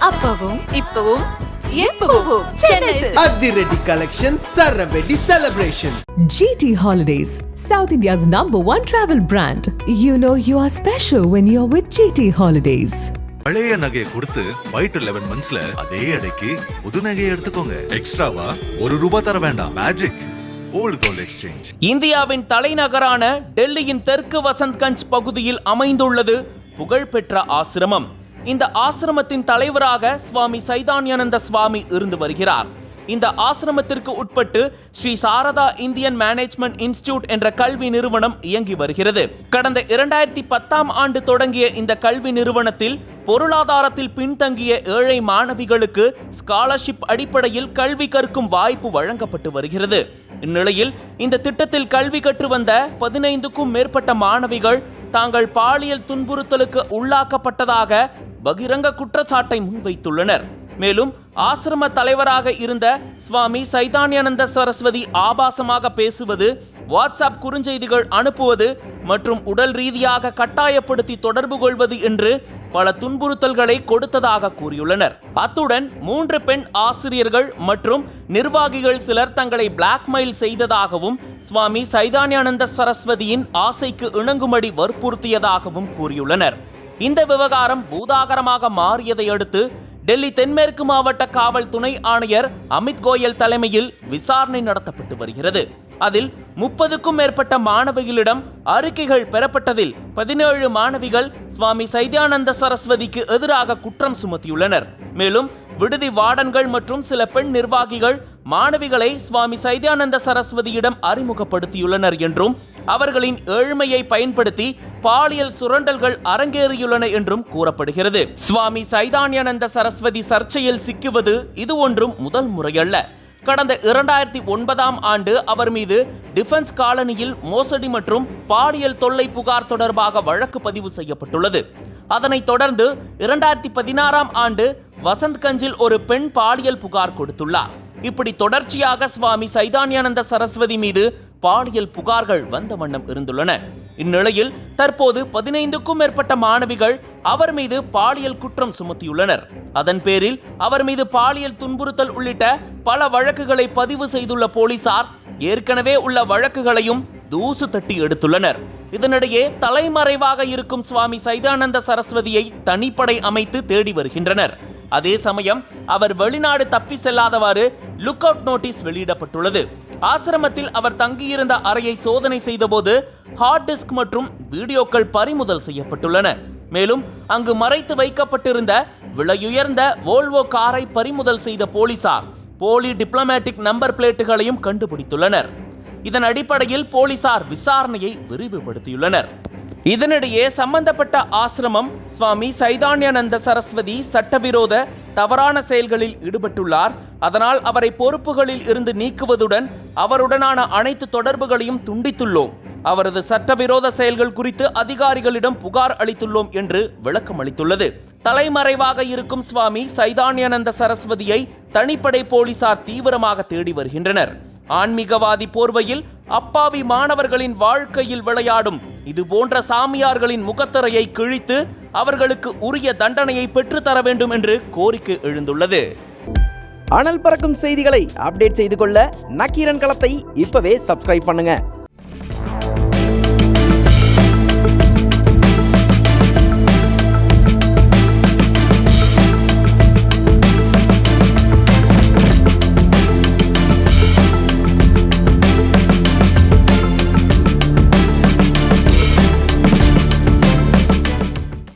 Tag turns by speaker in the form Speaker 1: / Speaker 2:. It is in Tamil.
Speaker 1: அப்பவும் இப்பவும் எப்பவும் சென்னை
Speaker 2: அதிரடி கலெக்ஷன் சரவெடி celebration.
Speaker 3: GT Holidays, South India's #1 travel brand. You know you are special when you're with GT Holidays.
Speaker 4: பழைய நகையை கொடுத்து ஒயிட் 11 மந்த்ஸ்ல அதே அடைக்கு புது நகையை எடுத்துக்கோங்க. எக்ஸ்ட்ராவா ₹1 தர வேண்டாம். Magic old gold exchange.
Speaker 5: இந்தியாவின் தலைநகரான டெல்லியின் தெற்கு வசந்த்கஞ்ச் பகுதியில் அமைந்துள்ளது புகழ்பெற்ற ஆசிரமம். இந்த ஆசிரமத்தின் தலைவராக சுவாமி சைதான்யானந்த சுவாமி இருந்து வருகிறார். இந்த ஆசிரமத்திற்கு உட்பட்டு Shri Sarada Indian management institute என்ற கல்வி நிறுவனம் இயங்கி வருகிறது. கடந்த 2010ஆம் ஆண்டு தொடங்கிய இந்த கல்வி நிறுவனத்தில் பொருளாதாரத்தில் பின்தங்கிய ஏழை மாணவிகளுக்கு ஸ்காலர்ஷிப் அடிப்படையில் கல்வி கற்கும் வாய்ப்பு வழங்கப்பட்டு வருகிறது. இந்நிலையில் இந்த திட்டத்தில் கல்வி கற்று வந்த 15க்கும் மேற்பட்ட மாணவிகள் தாங்கள் பாலியல் துன்புறுத்தலுக்கு உள்ளாக்கப்பட்டதாக பகிரங்க குற்றச்சாட்டை முன்வைத்துள்ளனர். மேலும் ஆசிரம தலைவராக இருந்த சுவாமி சைதான்யானந்த சரஸ்வதி ஆபாசமாக பேசுவது, வாட்ஸ்அப் குறுஞ்செய்திகள் அனுப்புவது மற்றும் உடல் ரீதியாக கட்டாயப்படுத்தி தொடர்பு கொள்வது என்று பல துன்புறுத்தல்களை கொடுத்ததாக கூறியுள்ளனர். அத்துடன் 3 பெண் ஆசிரியர்கள் மற்றும் நிர்வாகிகள் சிலர் தங்களை பிளாக்மெயில் செய்ததாகவும் சுவாமி சைதான்யானந்த சரஸ்வதியின் ஆசைக்கு இணங்கும்படி வற்புறுத்தியதாகவும் கூறியுள்ளனர். இந்த விவகாரம் பூதாகரமாக மாறியதை அடுத்து டெல்லி தென்மேற்கு மாவட்ட காவல் துணை ஆணையர் அமித் கோயல் தலைமையில் விசாரணை நடத்தப்பட்டு வருகிறது. அதில் 30க்கும் மேற்பட்ட மாணவிகளிடம் அறிக்கைகள் பெறப்பட்டதில் 17 மாணவிகள் சுவாமி சைதானந்த சரஸ்வதிக்கு எதிராக குற்றம் சுமத்தியுள்ளனர். மேலும் விடுதி வார்டன்கள் மற்றும் சில பெண் நிர்வாகிகள் மாணவிகளை சுவாமி சைதானந்த சரஸ்வதியிடம் அறிமுகப்படுத்தியுள்ளனர் என்றும் அவர்களின் ஏழ்மையை பயன்படுத்தி பாலியல் சுரண்டல்கள் அரங்கேறியுள்ளன என்றும் கூறப்படுகிறது. சுவாமி சைதான்யானந்த சரஸ்வதி சர்ச்சையில் சிக்குவது இது ஒன்றும் முதல் முறையல்ல. கடந்த 2009ஆம் ஆண்டு அவர் மீது டிஃபென்ஸ் காலனியில் மோசடி மற்றும் பாலியல் தொல்லை புகார் தொடர்பாக வழக்கு பதிவு செய்யப்பட்டுள்ளது. அதனைத் தொடர்ந்து 2016ஆம் ஆண்டு வசந்த்கஞ்சில் ஒரு பெண் பாலியல் புகார் கொடுத்துள்ளார். இப்படி தொடர்ச்சியாக சுவாமி சைதான்யானந்த சரஸ்வதி மீது பாலியல் புகார்கள் வந்த வண்ணம் இருந்துள்ளன. இந்நிலையில் தற்போது 15க்கும் மேற்பட்ட மாணவிகள் அவர் மீது பாலியல் குற்றம் சுமத்தியுள்ளனர். அதன் பேரில் அவர் மீது பாலியல் துன்புறுத்தல் உள்ளிட்ட பல வழக்குகளை பதிவு செய்துள்ள போலீசார் ஏற்கனவே உள்ள வழக்குகளையும் தூசு தட்டி எடுத்துள்ளனர். இதனிடையே தலைமறைவாக இருக்கும் சுவாமி சைதானந்த சரஸ்வதியை தனிப்படை அமைத்து தேடி வருகின்றனர். அதே சமயம் அவர் வெளிநாடு தப்பி செல்லாதவாறு லுக் அவுட் நோட்டீஸ் வெளியிடப்பட்டுள்ளது. ஆசிரமத்தில் அவர் தங்கியிருந்த அறையை சோதனை செய்தபோது ஹார்ட் டிஸ்க் மற்றும் வீடியோக்கள் பறிமுதல் செய்யப்பட்டுள்ளன. மேலும் அங்கு மறைத்து வைக்கப்பட்டிருந்த விலையுயர்ந்த வோல்வோ காரை பறிமுதல் செய்த போலீசார் போலி டிப்ளமேட்டிக் நம்பர் பிளேட்டுகளையும் கண்டுபிடித்துள்ளனர். இதன் அடிப்படையில் போலீசார் விசாரணையை விரிவுபடுத்தியுள்ளனர். இதனிடையே சம்பந்தப்பட்ட ஆசிரமம் சுவாமி சைதான்யானந்த சரஸ்வதி சட்டவிரோத தவறான செயல்களில் ஈடுபட்டுள்ளார், அதனால் அவரை பொறுப்புகளில் இருந்து நீக்குவதுடன் அவருடனான அனைத்து தொடர்புகளையும் துண்டித்துள்ளோம், அவரது சட்டவிரோத செயல்கள் குறித்து அதிகாரிகளிடம் புகார் அளித்துள்ளோம் என்று விளக்கம் அளித்துள்ளது. தலைமறைவாக இருக்கும் சுவாமி சைதான்யானந்த சரஸ்வதியை தனிப்படை போலீசார் தீவிரமாக தேடி வருகின்றனர். ஆன்மீகவாதி போர்வையில் அப்பாவி மாணவர்களின் வாழ்க்கையில் விளையாடும் இது போன்ற சாமியார்களின் முகத்திரையை கிழித்து அவர்களுக்கு உரிய தண்டனையை பெற்றுத்தர வேண்டும் என்று கோரிக்கை எழுந்துள்ளது.
Speaker 6: அனல் பறக்கும் செய்திகளை அப்டேட் செய்து கொள்ள நக்கீரன் களத்தை இப்பவே சப்ஸ்கிரைப் பண்ணுங்க.